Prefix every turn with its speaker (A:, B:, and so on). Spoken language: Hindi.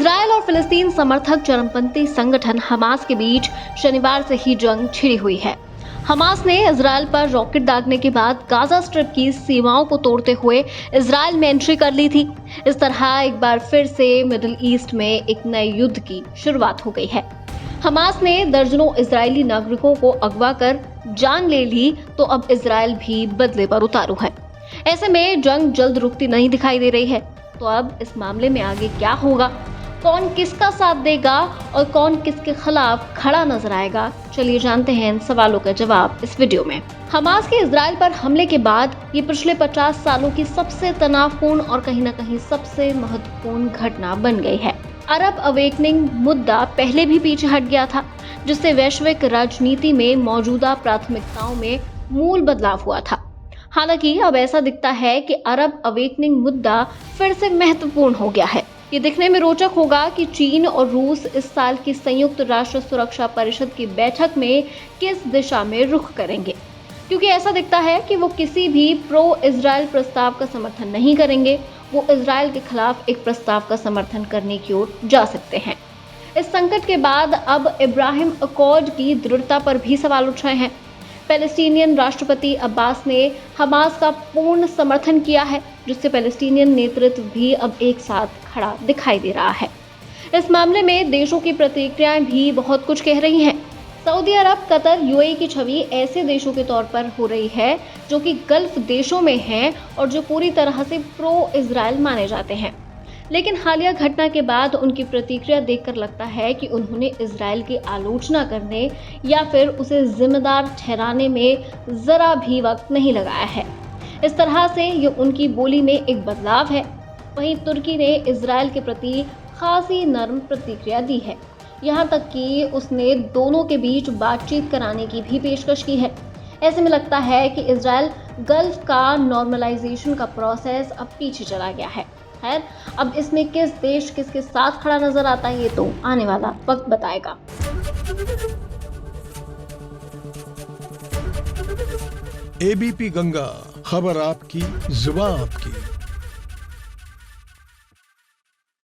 A: इजरायल और फिलिस्तीन समर्थक चरमपंथी संगठन हमास के बीच शनिवार से ही जंग छिड़ी हुई है। हमास ने इजरायल पर रॉकेट दागने के बाद गाजा स्ट्रिप की सीमाओं को तोड़ते हुए इजरायल में एंट्री कर ली थी। इस तरह एक बार फिर से मिडिल ईस्ट में एक नए युद्ध की शुरुआत हो गई है। हमास ने दर्जनों इजरायली नागरिकों को अगवा कर जान ले ली, तो अब इजरायल भी बदले पर उतारू है। ऐसे में जंग जल्द रुकती नहीं दिखाई दे रही है। तो अब इस मामले में आगे क्या होगा, कौन किसका साथ देगा और कौन किसके खिलाफ खड़ा नजर आएगा, चलिए जानते हैं इन सवालों का जवाब इस वीडियो में। हमास के इजरायल पर हमले के बाद ये पिछले 50 सालों की सबसे तनावपूर्ण और कहीं न कहीं सबसे महत्वपूर्ण घटना बन गई है। अरब अवेकनिंग मुद्दा पहले भी पीछे हट गया था, जिससे वैश्विक राजनीति में मौजूदा प्राथमिकताओं में मूल बदलाव हुआ था। हालांकि अब ऐसा दिखता है कि अरब अवेकनिंग मुद्दा फिर से महत्वपूर्ण हो गया है। ये दिखने में रोचक होगा कि चीन और रूस इस साल की संयुक्त राष्ट्र सुरक्षा परिषद की बैठक में किस दिशा में रुख करेंगे, क्योंकि ऐसा दिखता है कि वो किसी भी प्रो इजरायल प्रस्ताव का समर्थन नहीं करेंगे। वो इजरायल के खिलाफ एक प्रस्ताव का समर्थन करने की ओर जा सकते हैं। इस संकट के बाद अब इब्राहिम अकॉर्ड की दृढ़ता पर भी सवाल उठ रहे हैं। पैलेस्टीनियन राष्ट्रपति अब्बास ने हमास का पूर्ण समर्थन किया है, जिससे पैलेस्टीनियन नेतृत्व भी अब एक साथ खड़ा दिखाई दे रहा है। इस मामले में देशों की प्रतिक्रियाएं भी बहुत कुछ कह रही हैं। सऊदी अरब, कतर, यूएई की छवि ऐसे देशों के तौर पर हो रही है जो कि गल्फ देशों में हैं और जो पूरी तरह से प्रो इजरायल माने जाते हैं। लेकिन हालिया घटना के बाद उनकी प्रतिक्रिया देखकर लगता है कि उन्होंने इजरायल की आलोचना करने या फिर उसे जिम्मेदार ठहराने में जरा भी वक्त नहीं लगाया है। इस तरह से ये उनकी बोली में एक बदलाव है। वहीं तुर्की ने इजरायल के प्रति खासी नरम प्रतिक्रिया दी है, यहाँ तक कि उसने दोनों के बीच बातचीत कराने की भी पेशकश की है। ऐसे में लगता है कि इजरायल गल्फ का नॉर्मलाइजेशन का प्रोसेस अब पीछे चला गया है। खैर, अब इसमें किस देश किसके साथ खड़ा नजर आता है, ये तो आने वाला वक्त बताएगा।
B: एबीपी गंगा, खबर आपकी, जुबान आपकी।